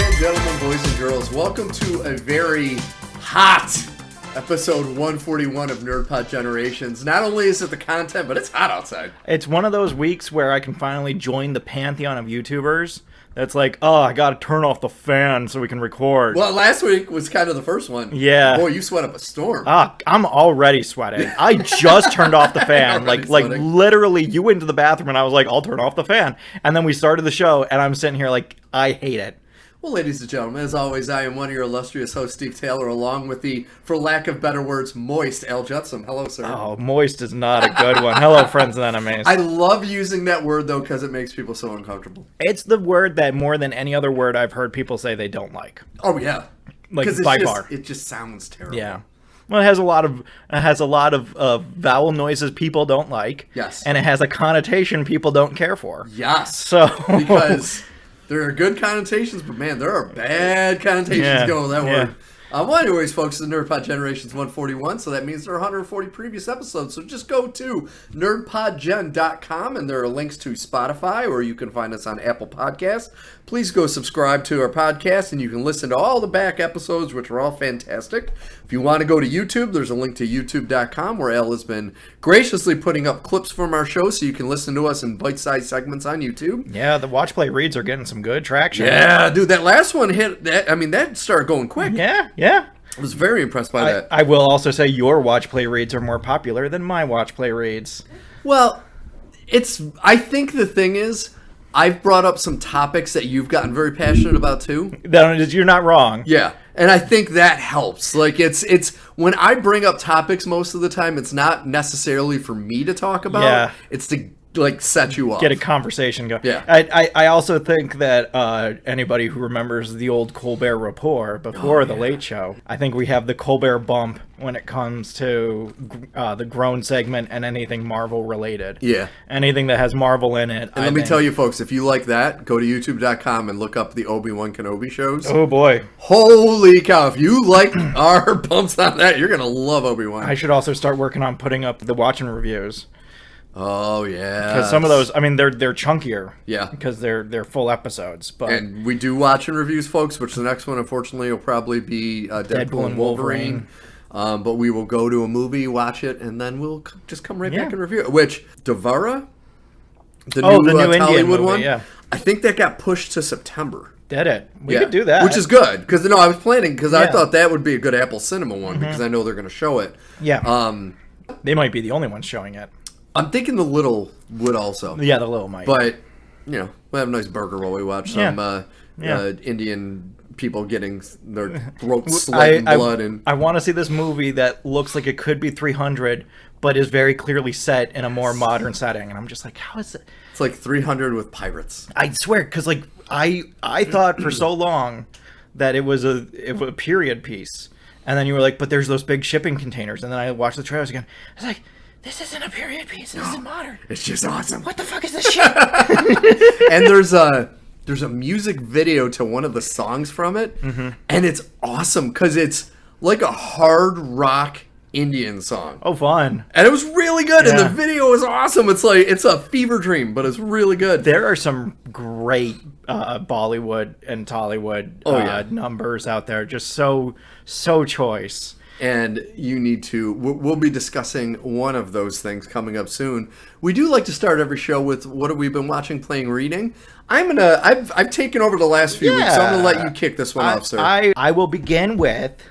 and gentlemen, boys and girls, welcome to a very hot episode 141 of NerdPod Generations. Not only is it the content, but it's hot outside. It's one of those weeks where I can finally join the pantheon of YouTubers that's like, oh, I gotta turn off the fan so we can record. Well, last week was kind of the first one. Yeah. Boy, you sweat up a storm. I'm already sweating. I just turned off the fan. like literally, you went to the bathroom and I was like, I'll turn off the fan. And then we started the show and I'm sitting here like, I hate it. Well, ladies and gentlemen, as always, I am one of your illustrious hosts, Steve Taylor, along with the, for lack of better words, moist Al Jetsam. Hello, sir. Oh, moist is not a good one. Hello, friends and enemies. I love using that word, though, because it makes people so uncomfortable. It's the word that more than any other word I've heard people say they don't like. Oh, yeah. Like, by far. It just sounds terrible. Yeah. Well, it has a lot of vowel noises people don't like. Yes. And it has a connotation people don't care for. Yes. So because there are good connotations, but man, there are bad connotations going with that word. Well, anyways, folks, the NerdPod Generations 141, so that means there are 140 previous episodes. So just go to nerdpodgen.com, and there are links to Spotify, or you can find us on Apple Podcasts. Please go subscribe to our podcast, and you can listen to all the back episodes, which are all fantastic. If you want to go to YouTube, there's a link to youtube.com, where Al has been graciously putting up clips from our show, so you can listen to us in bite-sized segments on YouTube. Yeah, the Watch Play Reads are getting some good traction. Yeah, dude, that last one hit, that started going quick. Yeah. I was very impressed by that. I will also say your Watch Play Reads are more popular than my Watch Play Reads. Well, I think the thing is, I've brought up some topics that you've gotten very passionate about too. You're not wrong. Yeah, and I think that helps. Like, it's when I bring up topics most of the time, it's not necessarily for me to talk about. Yeah. It's to set you up, get a conversation going. Yeah. I also think that anybody who remembers the old Colbert Report before the Late Show, I think we have the Colbert bump when it comes to the grown segment and anything Marvel related. Yeah. Anything that has Marvel in it. And let me tell you, folks, if you like that, go to youtube.com and look up the Obi-Wan Kenobi shows. Oh boy. Holy cow. If you like our bumps on that, you're going to love Obi-Wan. I should also start working on putting up the watching reviews. Oh yeah, because some of those, I mean, they're chunkier. Yeah, because they're full episodes. And we do watch and reviews, folks. Which the next one, unfortunately, will probably be Deadpool and Wolverine. But we will go to a movie, watch it, and then we'll just come right back and review it. Which Devara, the new Hollywood one, I think that got pushed to September. Did it? We could do that, which is good because I was planning because I thought that would be a good Apple Cinema one because I know they're going to show it. Yeah. They might be the only ones showing it. I'm thinking the Little would also. Yeah, the Little might. But, we'll have a nice burger while we watch some Indian people getting their throats slit in blood. I want to see this movie that looks like it could be 300, but is very clearly set in a more modern setting. And I'm just like, how is it? It's like 300 with pirates. I swear, because I thought for so long that it was a period piece. And then you were like, but there's those big shipping containers. And then I watched the trailers again. I was like, this isn't a period piece. This is modern. It's just awesome. What the fuck is this shit? And there's a music video to one of the songs from it, and it's awesome because it's like a hard rock Indian song. Oh, fun! And it was really good, and the video is awesome. It's like it's a fever dream, but it's really good. There are some great Bollywood and Tollywood numbers out there, just so choice. And you need to, we'll be discussing one of those things coming up soon. We do like to start every show with what have we been watching, playing, reading. I've taken over the last few weeks, so I'm going to let you kick this one off, sir. I will begin with,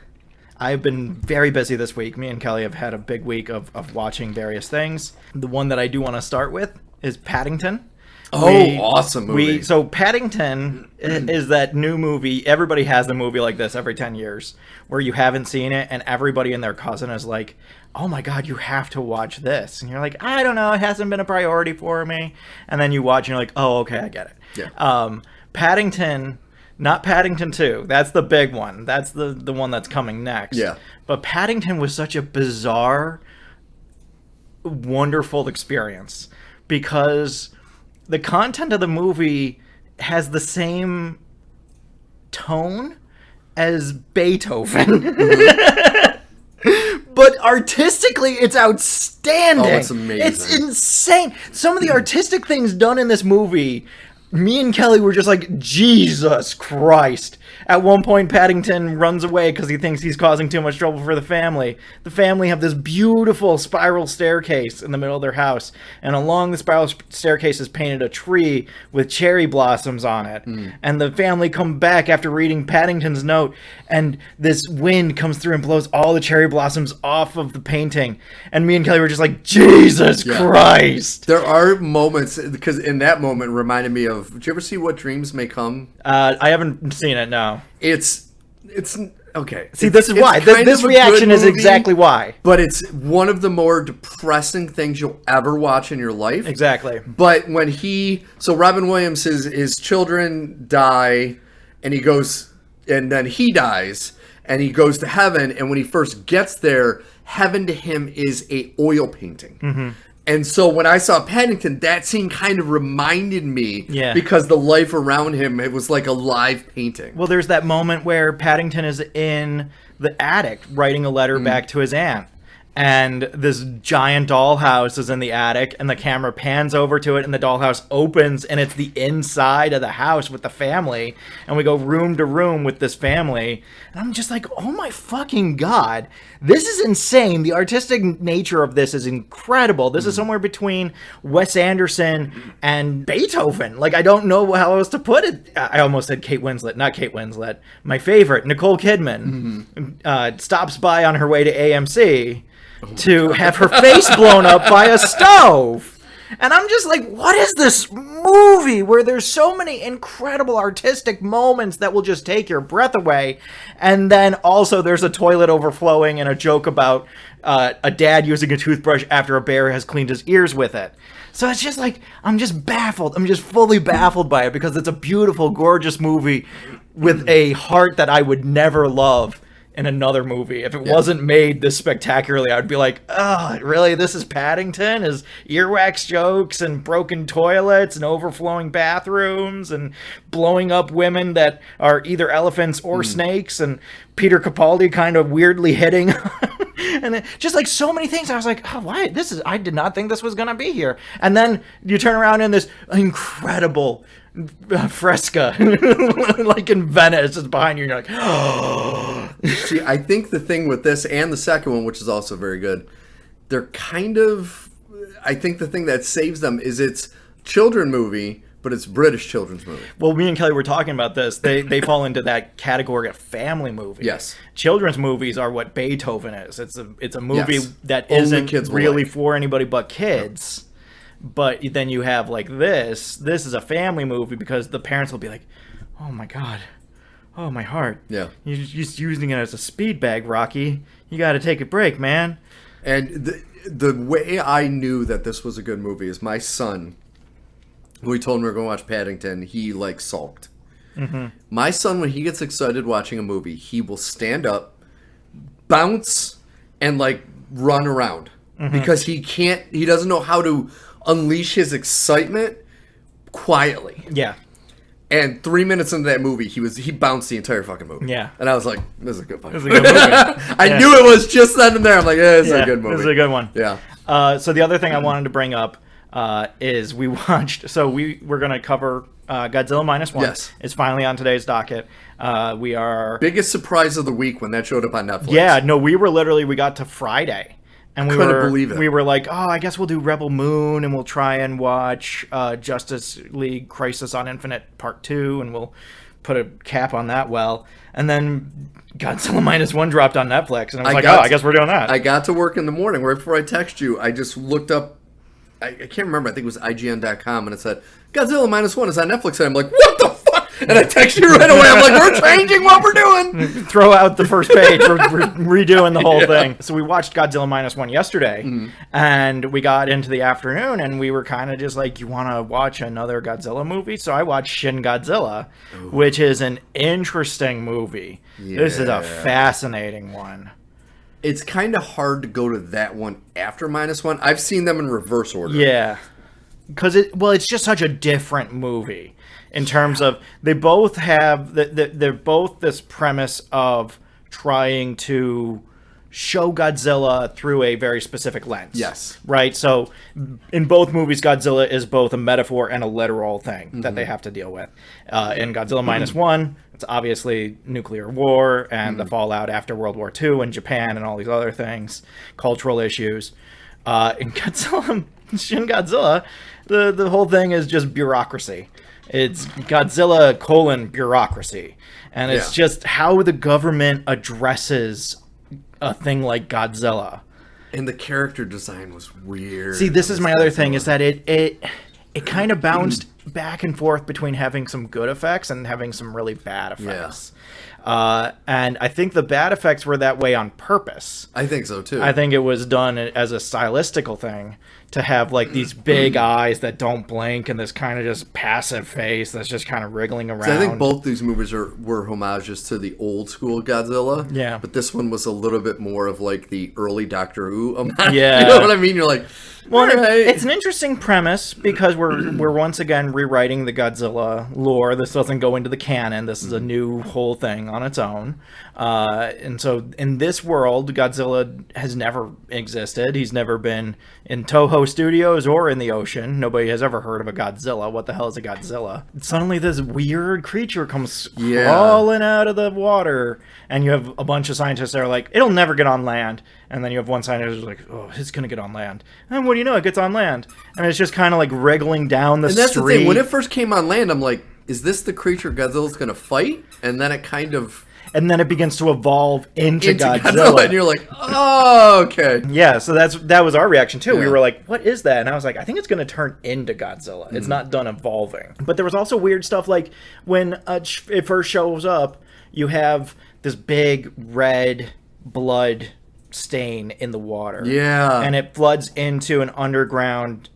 I've been very busy this week. Me and Kelly have had a big week of watching various things. The one that I do want to start with is Paddington. Awesome movie. So Paddington is that new movie. Everybody has a movie like this every 10 years where you haven't seen it and everybody and their cousin is like, oh my God, you have to watch this. And you're like, I don't know, it hasn't been a priority for me. And then you watch and you're like, oh, okay, I get it. Yeah. Paddington, not Paddington 2. That's the big one. That's the one that's coming next. Yeah. But Paddington was such a bizarre, wonderful experience because the content of the movie has the same tone as Beethoven. But artistically, it's outstanding. Oh, it's amazing. It's insane. Some of the artistic things done in this movie me and Kelly were just like, Jesus Christ. At one point, Paddington runs away because he thinks he's causing too much trouble for the family. The family have this beautiful spiral staircase in the middle of their house, and along the spiral staircase is painted a tree with cherry blossoms on it. And the family come back after reading Paddington's note, and this wind comes through and blows all the cherry blossoms off of the painting. And me and Kelly were just like, Jesus Christ. There are moments, because in that moment reminded me of, did you ever see What Dreams May Come? I haven't seen it, no. It's okay. See, this is why. This reaction is exactly why. But it's one of the more depressing things you'll ever watch in your life. Exactly. But when Robin Williams, his children die, and he goes, and then he dies, and he goes to heaven, and when he first gets there, heaven to him is a oil painting. Mm-hmm. And so when I saw Paddington, that scene kind of reminded me, because the life around him, it was like a live painting. Well, there's that moment where Paddington is in the attic writing a letter back to his aunt. And this giant dollhouse is in the attic, and the camera pans over to it, and the dollhouse opens, and it's the inside of the house with the family. And we go room to room with this family. And I'm just like, oh my fucking God. This is insane. The artistic nature of this is incredible. This is somewhere between Wes Anderson and Beethoven. Like, I don't know how else to put it. I almost said Kate Winslet. Not Kate Winslet. My favorite, Nicole Kidman, stops by on her way to AMC to have her face blown up by a stove. And I'm just like, what is this movie where there's so many incredible artistic moments that will just take your breath away? And then also there's a toilet overflowing and a joke about a dad using a toothbrush after a bear has cleaned his ears with it. So it's just like, I'm just baffled. I'm just fully baffled by it because it's a beautiful, gorgeous movie with a heart that I would never love in another movie. If it wasn't made this spectacularly, I would be like, oh, really? This is Paddington? Is earwax jokes and broken toilets and overflowing bathrooms and blowing up women that are either elephants or snakes, and Peter Capaldi kind of weirdly hitting and just like so many things. I was like, oh, why? I did not think this was going to be here. And then you turn around in this incredible fresca like in Venice is behind you, and you're like, oh. See, I think the thing with this and the second one, which is also very good, they're kind of, I think the thing that saves them is it's children movie, but it's British children's movie. Well, me and Kelly were talking about this. They fall into that category of family movie. Yes. Children's movies are what Beethoven is. It's a movie that isn't really for anybody but kids. But then you have like this is a family movie because the parents will be like, oh my God, oh my heart. Yeah. You're just using it as a speed bag, Rocky. You got to take a break, man. And the way I knew that this was a good movie is my son, when we told him we were going to watch Paddington, he like sulked. Mm-hmm. My son, when he gets excited watching a movie, he will stand up, bounce, and like run around. Mm-hmm. Because he doesn't know how to unleash his excitement quietly. Yeah. And 3 minutes into that movie, he bounced the entire fucking movie. Yeah. And I was like, this is a good fucking movie. I knew it was just then and there. I'm like, this is a good movie. This is a good one. Yeah. So the other thing I wanted to bring up is we watched, so we're going to cover Godzilla -1. Yes. It's finally on today's docket. We are... Biggest surprise of the week when that showed up on Netflix. Yeah, no, we got to Friday. And couldn't believe it. We were like, oh, I guess we'll do Rebel Moon, and we'll try and watch Justice League Crisis on Infinite Part 2, and we'll put a cap on that well. And then Godzilla -1 dropped on Netflix, and I was I guess we're doing that. I got to work in the morning. Right before I text you, I just looked up, I can't remember, I think it was IGN.com, and it said, Godzilla -1 is on Netflix. And I'm like, what the fuck? And I text you right away. I'm like, we're changing what we're doing. Throw out the first page. We're redoing the whole thing. So we watched Godzilla -1 yesterday, and we got into the afternoon, and we were kind of just like, you want to watch another Godzilla movie? So I watched Shin Godzilla, which is an interesting movie. Yeah. This is a fascinating one. It's kind of hard to go to that one after -1. I've seen them in reverse order. Yeah. Because it's just such a different movie. In terms of, they both have, they're both this premise of trying to show Godzilla through a very specific lens. Yes. Right? So in both movies, Godzilla is both a metaphor and a literal thing that they have to deal with. In Godzilla Minus One, it's obviously nuclear war and the fallout after World War II in Japan and all these other things, cultural issues. In Godzilla, Shin Godzilla, the whole thing is just bureaucracy. It's Godzilla : bureaucracy. And it's just how the government addresses a thing like Godzilla. And the character design was weird. See, this is my other thing, is that it kind of bounced back and forth between having some good effects and having some really bad effects. And I think the bad effects were that way on purpose. I think so, too. I think it was done as a stylistical thing to have, like, these big eyes that don't blink and this kind of just passive face that's just kind of wriggling around. So I think both these movies were homages to the old school Godzilla. Yeah. But this one was a little bit more of, like, the early Doctor Who homage. Yeah. You know what I mean? You're like, well, right. It's an interesting premise because we're once again rewriting the Godzilla lore. This doesn't go into the canon. This is a new whole thing on its own. And so in this world, Godzilla has never existed. He's never been in Toho Studios or in the ocean. Nobody has ever heard of a Godzilla. What the hell is a Godzilla? Suddenly this weird creature comes crawling out of the water, and you have a bunch of scientists that are like, it'll never get on land. And then you have one scientist who's like, oh, it's going to get on land. And what do you know? It gets on land. And it's just kind of like wriggling down the street. And that's the thing. When it first came on land, I'm like, is this the creature Godzilla's going to fight? And then it kind of... And then it begins to evolve into Godzilla. And you're like, oh, okay. Yeah, so that was our reaction, too. Yeah. We were like, what is that? And I was like, I think it's going to turn into Godzilla. It's not done evolving. But there was also weird stuff like when it first shows up, you have this big red blood stain in the water. Yeah. And it floods into an underground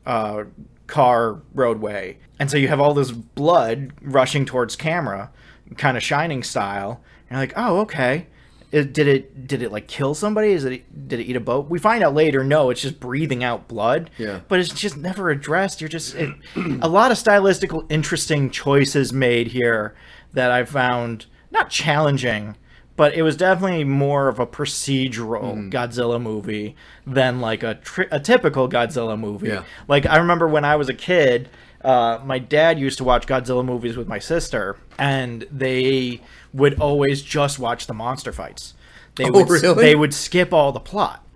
car roadway. And so you have all this blood rushing towards camera, kind of Shining style. And you're like, oh, okay. Did it like kill somebody? Did it eat a boat? We find out later, no, it's just breathing out blood. Yeah. But it's just never addressed. A lot of stylistical, interesting choices made here that I found not challenging, but it was definitely more of a procedural Godzilla movie than like a typical Godzilla movie. Yeah. Like, I remember when I was a kid, my dad used to watch Godzilla movies with my sister, and they would always just watch the monster fights. Really? They would skip all the plot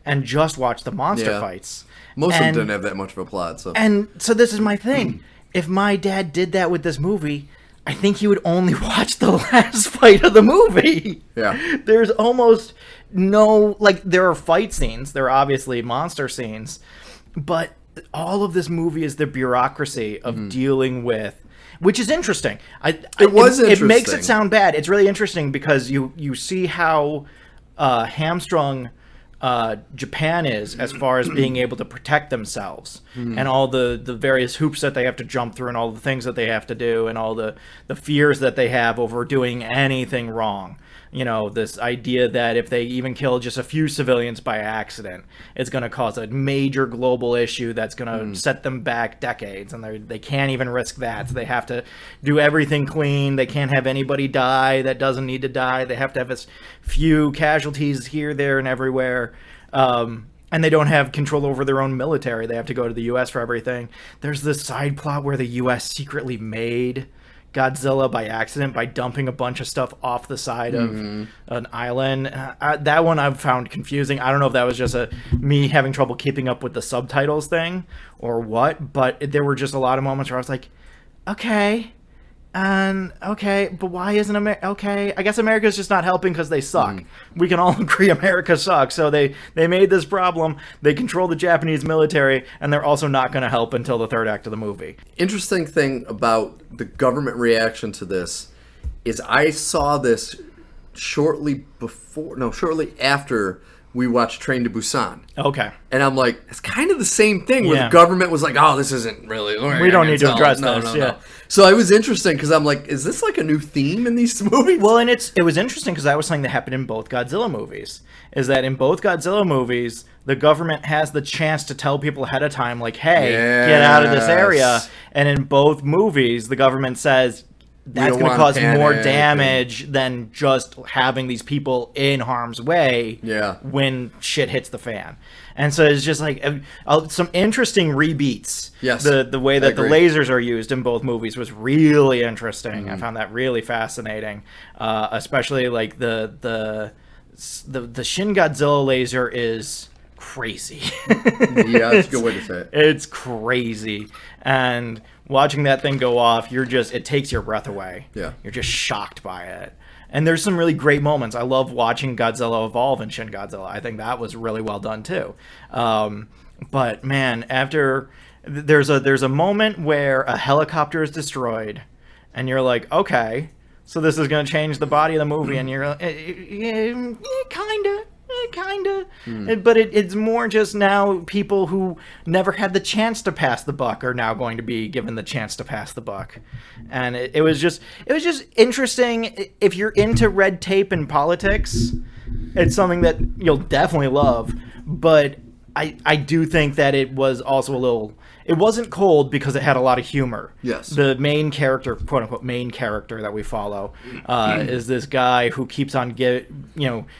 and just watch the monster fights. Most of them didn't have that much of a plot. And so this is my thing. If my dad did that with this movie, I think he would only watch the last fight of the movie. Yeah. There's almost no, like, there are fight scenes. There are obviously monster scenes. But all of this movie is the bureaucracy of dealing with, which is interesting. It makes it sound bad. It's really interesting because you see how hamstrung Japan is as far as being able to protect themselves and all the various hoops that they have to jump through and all the things that they have to do and all the fears that they have over doing anything wrong. You know, this idea that if they even kill just a few civilians by accident, it's going to cause a major global issue that's going to set them back decades, and they can't even risk that. So they have to do everything clean. They can't have anybody die that doesn't need to die. They have to have as few casualties here, there, and everywhere. And they don't have control over their own military. They have to go to the U.S. for everything. There's this side plot where the U.S. secretly made Godzilla by accident by dumping a bunch of stuff off the side of an island. That one I've found confusing. I don't know if that was just me having trouble keeping up with the subtitles thing or what, but there were just a lot of moments where I was like, okay, but why isn't America okay? I guess America's just not helping because they suck. We can all agree America sucks. So they made this problem. They control the Japanese military, and they're also not going to help until the third act of the movie. Interesting thing about the government reaction to this is I saw this shortly after we watched Train to Busan. Okay. And I'm like, it's kind of the same thing where the government was like, oh, this isn't really... We don't need to address this. No. So it was interesting because I'm like, is this like a new theme in these movies? Well, and it was interesting because that was something that happened in both Godzilla movies. Is that in both Godzilla movies, the government has the chance to tell people ahead of time, like, hey, get out of this area. And in both movies, the government says, that's going to cause more damage than just having these people in harm's way when shit hits the fan. And so it's just like some interesting rebeats. Yes. The way that the lasers are used in both movies was really interesting. I found that really fascinating. Especially like the Shin Godzilla laser is crazy. Yeah, that's a good way to say it. It's crazy. And watching that thing go off, it takes your breath away. Yeah. You're just shocked by it. And there's some really great moments. I love watching Godzilla evolve in Shin Godzilla. I think that was really well done too. But man, after there's a moment where a helicopter is destroyed, and you're like, okay, so this is going to change the body of the movie, and you're kinda. But it's more just now people who never had the chance to pass the buck are now going to be given the chance to pass the buck. And it was just interesting. If you're into red tape and politics, it's something that you'll definitely love. But I do think that it was also a little... It wasn't cold because it had a lot of humor. Yes. The main character, quote unquote, main character that we follow is this guy who keeps on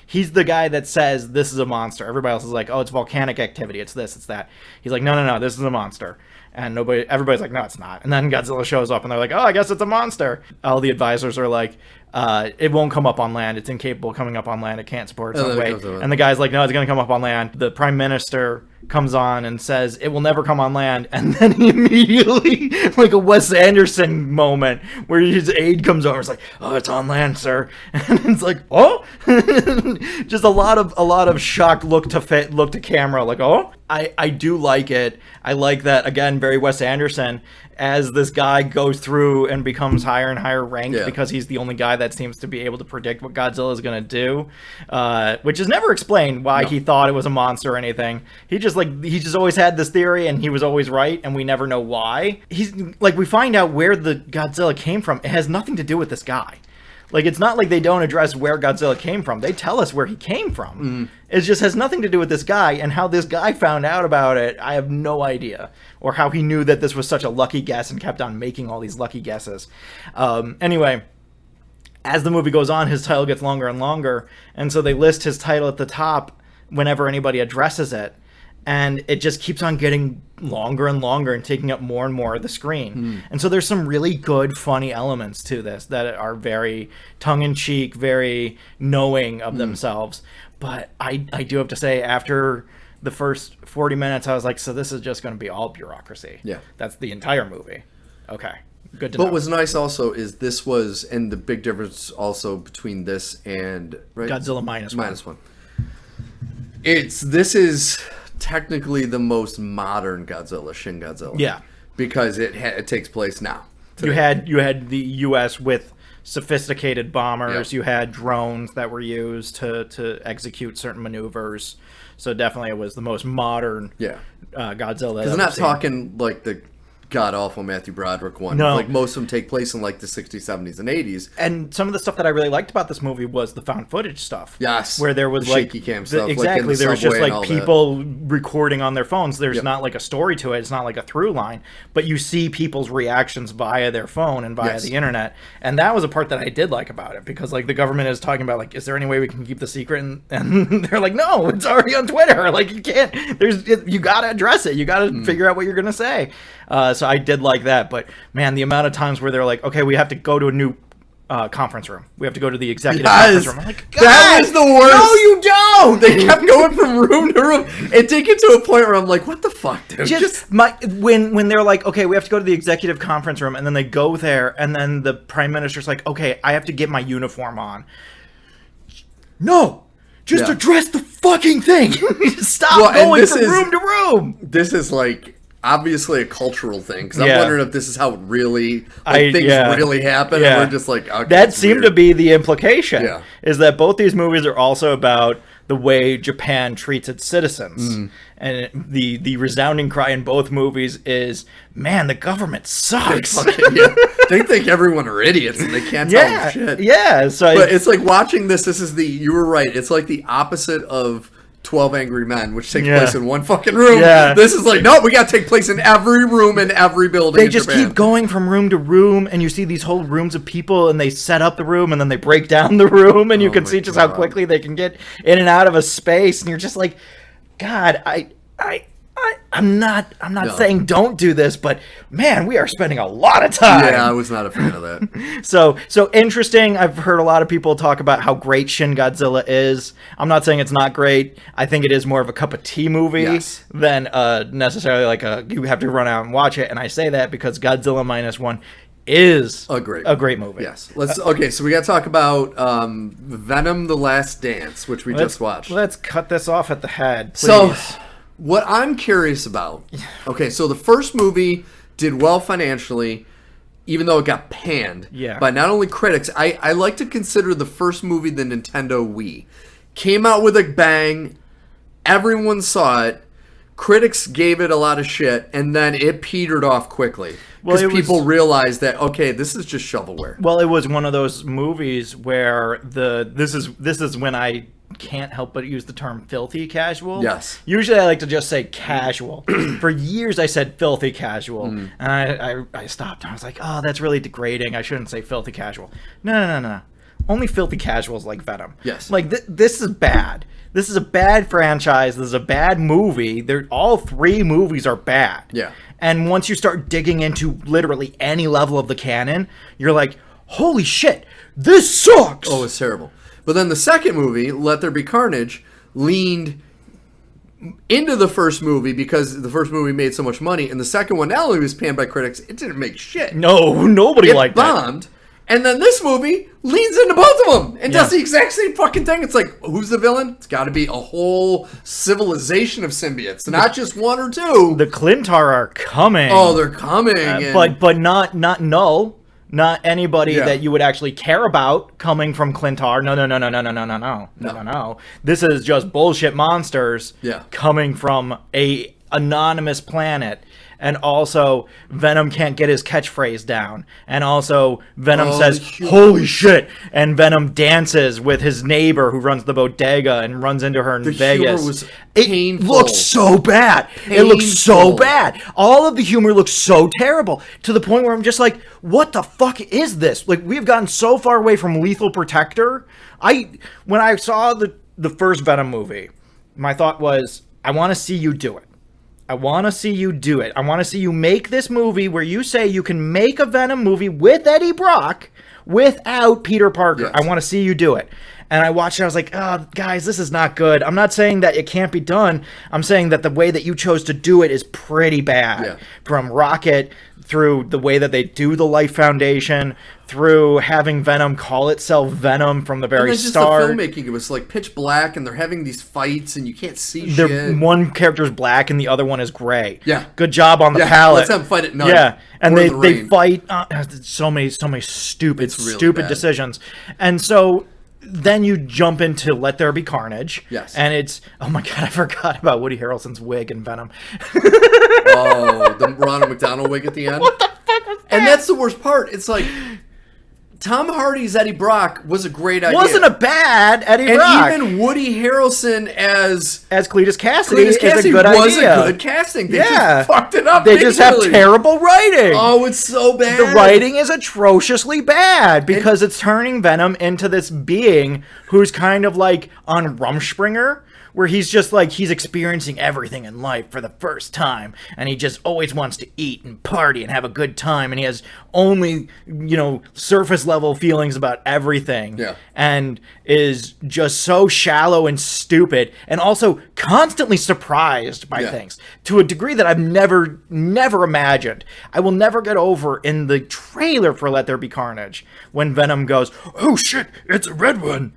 he's the guy that says this is a monster. Everybody else is like, oh, it's volcanic activity. It's this, it's that. He's like, no, this is a monster. And everybody's like, no, it's not. And then Godzilla shows up and they're like, oh, I guess it's a monster. All the advisors are like, it won't come up on land. It's incapable of coming up on land. It can't support its own weight. And the guy's like, no, it's going to come up on land. The prime minister comes on and says it will never come on land. And then he immediately, like a Wes Anderson moment where his aide comes over and is like, oh, it's on land, sir. And it's like, oh, just a lot of shocked look to camera. Like, oh, I do like it. I like that, again, very Wes Anderson, as this guy goes through and becomes higher and higher ranked because he's the only guy that seems to be able to predict what Godzilla is going to do, which is never explained why he thought it was a monster or anything. He just always had this theory and he was always right, and we never know why. We find out where the Godzilla came from. It has nothing to do with this guy. Like, it's not like they don't address where Godzilla came from. They tell us where he came from. It just has nothing to do with this guy, and how this guy found out about it, I have no idea. Or how he knew that this was such a lucky guess and kept on making all these lucky guesses. Anyway, as the movie goes on, his title gets longer and longer, and so they list his title at the top whenever anybody addresses it. And it just keeps on getting longer and longer and taking up more and more of the screen. And so there's some really good, funny elements to this that are very tongue-in-cheek, very knowing of themselves. But I do have to say, after the first 40 minutes, I was like, so this is just going to be all bureaucracy. Yeah. That's the entire movie. Okay. Good to know. But what's nice also is this was, and the big difference also between this and... Godzilla Minus One. This is... technically the most modern Godzilla, Shin Godzilla. Yeah. Because it takes place now. Today. You had the U.S. with sophisticated bombers. Yep. You had drones that were used to execute certain maneuvers. So definitely it was the most modern Godzilla. Because I'm not talking like the god-awful Matthew Broderick one. No. Like, most of them take place in, like, the 60s, 70s, and 80s. And some of the stuff that I really liked about this movie was the found footage stuff. Yes. Where there was, the shaky cam stuff. Exactly. There was just, like, people recording on their phones. There's not, like, a story to it. It's not, like, a through line. But you see people's reactions via their phone and via the internet. And that was a part that I did like about it. Because, like, the government is talking about, like, is there any way we can keep the secret? And they're like, no, it's already on Twitter. Like, you can't. You got to address it. You got to figure out what you're going to say. So I did like that, but man, the amount of times where they're like, okay, we have to go to a new conference room. We have to go to the executive conference room. I'm like, God, that was the worst. No, you don't. They kept going from room to room. It did get to a point where I'm like, what the fuck, dude? When they're like, okay, we have to go to the executive conference room, and then they go there, and then the prime minister's like, okay, I have to get my uniform on. No. Just address the fucking thing. Stop going from room to room. This is like... obviously a cultural thing, because I'm wondering if this is how it really really happen, and we're just like, okay, that seemed to be the implication, is that both these movies are also about the way Japan treats its citizens. And the resounding cry in both movies is, man, the government sucks. They think everyone are idiots and they can't tell them shit. Yeah, but it's like watching this is you were right, it's like the opposite of 12 Angry Men, which takes place in one fucking room. Yeah. This is like, no, we got to take place in every room in every building. They just keep going from room to room, and you see these whole rooms of people, and they set up the room, and then they break down the room, and you can see just how quickly they can get in and out of a space, and you're just like, God, I'm not saying don't do this, but man, we are spending a lot of time. Yeah, I was not a fan of that. So interesting. I've heard a lot of people talk about how great Shin Godzilla is. I'm not saying it's not great. I think it is more of a cup of tea movie than necessarily like you have to run out and watch it. And I say that because Godzilla -1 is a great movie. Yes. Okay, so we got to talk about Venom: The Last Dance, which we just watched. Let's cut this off at the head, please. So, what I'm curious about, okay, so the first movie did well financially, even though it got panned by not only critics. I like to consider the first movie the Nintendo Wii. Came out with a bang, everyone saw it, critics gave it a lot of shit, and then it petered off quickly. Because people realized that, okay, this is just shovelware. Well, it was one of those movies where this is when I can't help but use the term filthy casual. Yes. Usually I like to just say casual. For years I said filthy casual. And I stopped. I was like, oh, that's really degrading. I shouldn't say filthy casual. No. Only filthy casuals like Venom. Yes. Like, this is bad. This is a bad franchise. This is a bad movie. All three movies are bad. Yeah. And once you start digging into literally any level of the canon, you're like, holy shit, this sucks! Oh, it's terrible. But then the second movie, Let There Be Carnage, leaned into the first movie because the first movie made so much money, and the second one not only was panned by critics, it didn't make shit. No, nobody liked that. It bombed. And then this movie leans into both of them and does the exact same fucking thing. It's like, who's the villain? It's got to be a whole civilization of symbiotes, not just one or two. The Clintar are coming. Oh, they're coming. But not null. Not anybody that you would actually care about coming from Clintar. No. This is just bullshit monsters coming from a anonymous planet. And also, Venom can't get his catchphrase down. And also, Venom says, holy shit! And Venom dances with his neighbor who runs the bodega and runs into her in Vegas. Humor was painful. It looks so bad. It looks so bad. All of the humor looks so terrible. To the point where I'm just like, what the fuck is this? Like, we've gotten so far away from Lethal Protector. When I saw the first Venom movie, my thought was, I want to see you do it. I want to see you do it. I want to see you make this movie where you say you can make a Venom movie with Eddie Brock without Peter Parker. Yes. I want to see you do it. And I watched it. I was like, oh, guys, this is not good. I'm not saying that it can't be done. I'm saying that the way that you chose to do it is pretty bad. Yeah. From Rocket, through the way that they do the Life Foundation, through having Venom call itself Venom from the very start. And just the filmmaking, it was like pitch black, and they're having these fights, and you can't see shit. One character is black, and the other one is gray. Yeah. Good job on the palette. Let's have them fight at night. Yeah, and they fight so many stupid decisions. And so then you jump into Let There Be Carnage. Yes. And it's, oh my God, I forgot about Woody Harrelson's wig in Venom. Oh, the Ronald McDonald wig at the end? What the fuck was that? And that's the worst part. It's like, Tom Hardy's Eddie Brock was a great idea. Wasn't a bad Eddie Brock. And even Woody Harrelson as Cletus Cassidy is a good idea. Was a good casting. They just fucked it up. They just have terrible writing. Oh, it's so bad. The writing is atrociously bad because it's turning Venom into this being who's kind of like on Rumspringa, where he's just like, he's experiencing everything in life for the first time, and he just always wants to eat and party and have a good time, and he has only, surface level feelings about everything, and is just so shallow and stupid, and also constantly surprised by things to a degree that I've never imagined. I will never get over in the trailer for Let There Be Carnage when Venom goes, oh shit, it's a red one.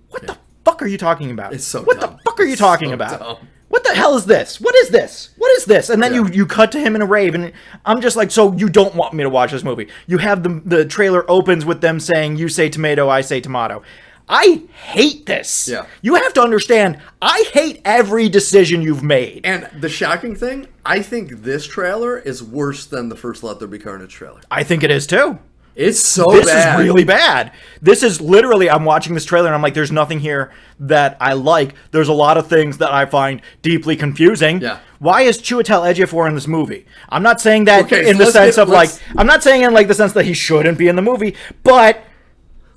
What the fuck are you talking about? It's so what dumb. The fuck are you talking about? Dumb. What the hell is this? What is this? What is this? And then you cut to him in a rave, and I'm just like, so you don't want me to watch this movie. You have the trailer opens with them saying, you say tomato, I say tomato. I hate this. Yeah. You have to understand, I hate every decision you've made. And the shocking thing, I think this trailer is worse than the first Let There Be Carnage trailer. I think it is too. It's so this bad. is really bad. This is literally, I'm watching this trailer and I'm like, there's nothing here that I like. There's a lot of things that I find deeply confusing. Yeah. Why is Chiwetel Ejiofor in this movie? I'm not saying that Okay, in so the sense of let's- I'm not saying in like the sense that he shouldn't be in the movie, but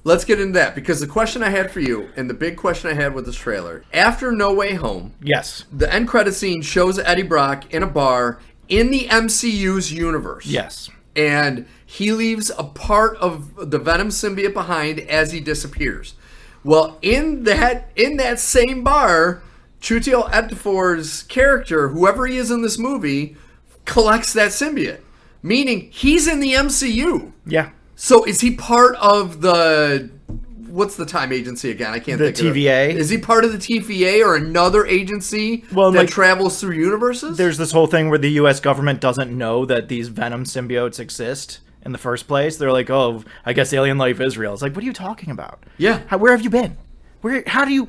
Let's get into that, because the question I had for you, and the big question I had with this trailer, after No Way Home, yes. the end credit scene shows Eddie Brock in a bar in the MCU's universe. Yes. And he leaves a part of the Venom symbiote behind as he disappears. Well, in that same bar, Chiwetel Ejiofor's character, whoever he is in this movie, collects that symbiote, meaning he's in the MCU. Yeah. So is he part of what's the time agency again? I can't think of it. The TVA? Is he part of the TVA or another agency that travels through universes? There's this whole thing where the U.S. government doesn't know that these Venom symbiotes exist in the first place. They're like, oh, I guess alien life is real. It's like, what are you talking about? Yeah. Where have you been? How do you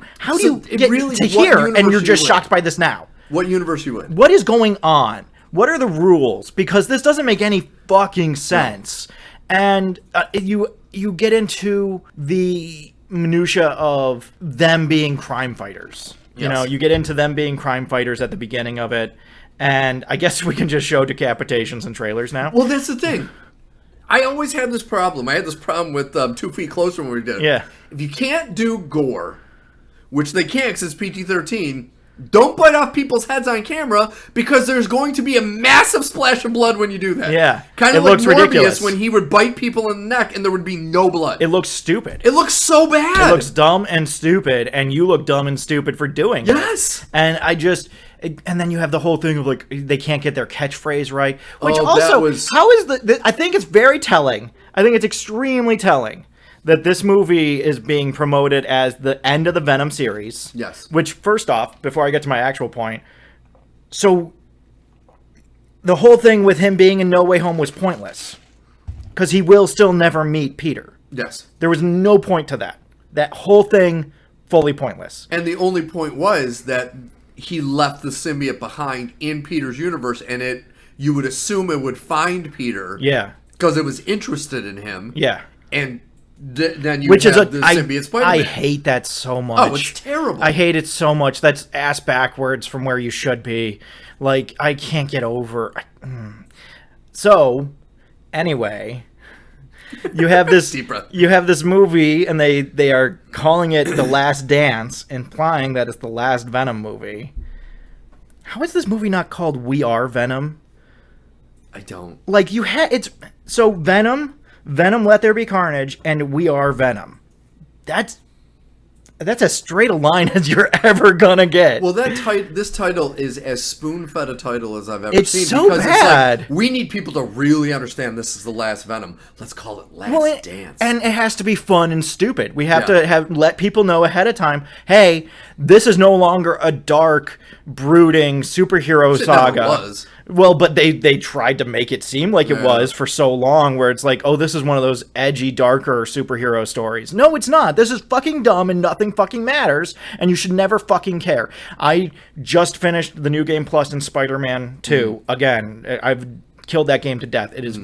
get really, to here and you're just you shocked by this now? What universe you in? What is going on? What are the rules? Because this doesn't make any fucking sense. And you get into the minutia of them being crime fighters. You know, you get into them being crime fighters at the beginning of it. And I guess we can just show decapitations and trailers now. Well, that's the thing. I always had this problem. I had this problem with 2 Feet Closer when we did it. Yeah. If you can't do gore, which they can't because it's PG-13, don't bite off people's heads on camera, because there's going to be a massive splash of blood when you do that. Yeah. Kind of It like looks Morbius ridiculous. when he would bite people in the neck and there would be no blood. It looks stupid. It looks so bad. It looks dumb and stupid, and you look dumb and stupid for doing it. Yes. And and then you have the whole thing of like, they can't get their catchphrase right. Which Oh, also, that was- how is I think it's very telling. I think it's extremely telling that this movie is being promoted as the end of the Venom series. Yes. Which, first off, before I get to my actual point, so the whole thing with him being in No Way Home was pointless. Because he will still never meet Peter. Yes. There was no point to that. That whole thing, fully pointless. And the only point was that he left the symbiote behind in Peter's universe, and you would assume it would find Peter. Yeah. Because it was interested in him. Yeah. And then you Which have is the symbiote Spider-Man. I hate that so much. Oh, it's terrible. I hate it so much. That's ass backwards from where you should be. Like, I can't get over. So, anyway, you have this. Deep breath. You have this movie, and they are calling it The Last Dance, implying that it's the last Venom movie. How is this movie not called We Are Venom? I don't. Like, so Venom, Let There Be Carnage, and We Are Venom. That's as straight a line as you're ever gonna get. Well, this title is as spoon-fed a title as I've ever It's seen. so because bad. It's like, we need people to really understand this is the last Venom. Let's call it Last Dance. And it has to be fun and stupid. We have Yeah. to let people know ahead of time, hey, this is no longer a dark, brooding superhero Shit saga. never was. Well, but they tried to make it seem like it was for so long, where it's like, oh, this is one of those edgy, darker superhero stories. No, it's not. This is fucking dumb and nothing fucking matters, and you should never fucking care. I just finished the New Game Plus in Spider-Man 2. Again, I've killed that game to death. It is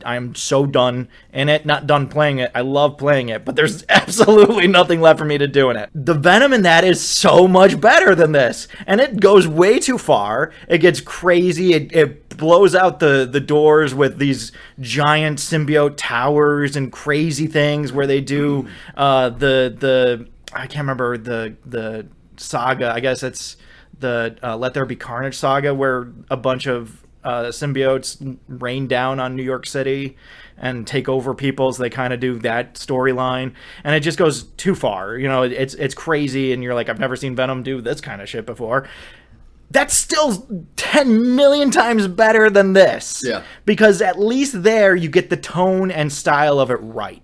I'm so done in it. Not done playing it. I love playing it, but there's absolutely nothing left for me to do in it. The Venom in that is so much better than this, and it goes way too far. It gets crazy. It blows out the doors with these giant symbiote towers and crazy things where they do the I can't remember the saga. I guess it's the Let There Be Carnage saga, where a bunch of symbiotes rain down on New York City and take over people. So they kind of do that storyline, and it just goes too far. You know, it's crazy, and you're like, I've never seen Venom do this kind of shit before. That's still 10 million times better than this. Yeah. Because at least there you get the tone and style of it right.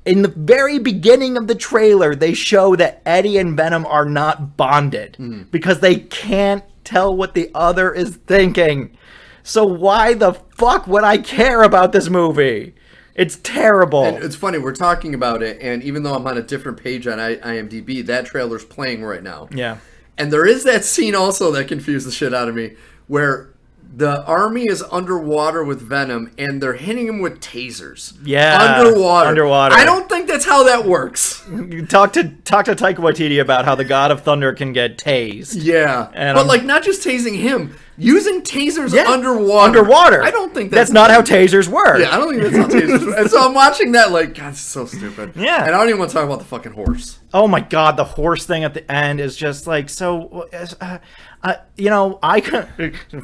In the very beginning of the trailer, they show that Eddie and Venom are not bonded because they can't tell what the other is thinking. So why the fuck would I care about this movie? It's terrible. And it's funny, we're talking about it, and even though I'm on a different page on IMDb, that trailer's playing right now. Yeah. And there is that scene also that confused the shit out of me, where The army is underwater with Venom, and they're hitting him with tasers. Yeah, underwater. I don't think that's how that works. Talk to Taika Waititi about how the God of Thunder can get tased. Yeah, but like not just tasing him, using tasers underwater. I don't think that's not how tasers work. Yeah, I don't think that's how tasers work. And so I'm watching that like, God, it's so stupid. Yeah, and I don't even want to talk about the fucking horse. Oh my God, the horse thing at the end is just like so.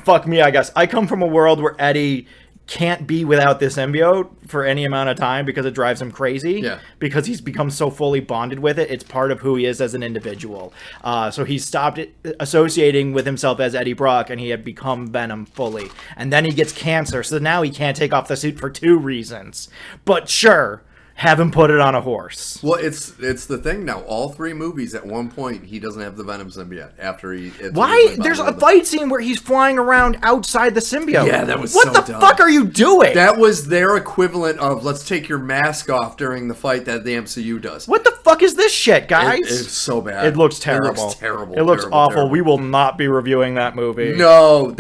Fuck me, I guess. I come from a world where Eddie can't be without this symbiote for any amount of time because it drives him crazy. Yeah. Because he's become so fully bonded with it. It's part of who he is as an individual. So he stopped associating with himself as Eddie Brock, and he had become Venom fully. And then he gets cancer, so now he can't take off the suit for 2 reasons. But sure, have him put it on a horse. Well, it's the thing now. All 3 movies, at one point, he doesn't have the Venom symbiote. After he, why? There's a fight scene where he's flying around outside the symbiote. Yeah, that was what so the dumb. Fuck are you doing? That was their equivalent of let's take your mask off during the fight that the MCU does. What the fuck is this shit, guys? It's so bad. It looks terrible. It looks terrible. It looks awful. Terrible. We will not be reviewing that movie. No,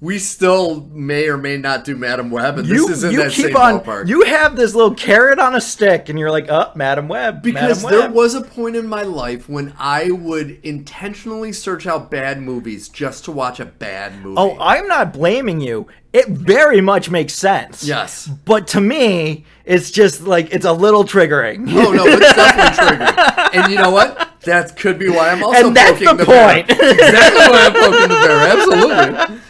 we still may or may not do Madam Web, and this is in that same ballpark. You have this little carrot on a stick, and you're like, oh, Madam Web. Because there was a point in my life when I would intentionally search out bad movies just to watch a bad movie. Oh, I'm not blaming you. It very much makes sense. Yes. But to me, it's just like, it's a little triggering. Oh, no, it's definitely triggering. And you know what? That could be why I'm also and that's poking the bear. point. Exactly why I'm poking the bear. Absolutely.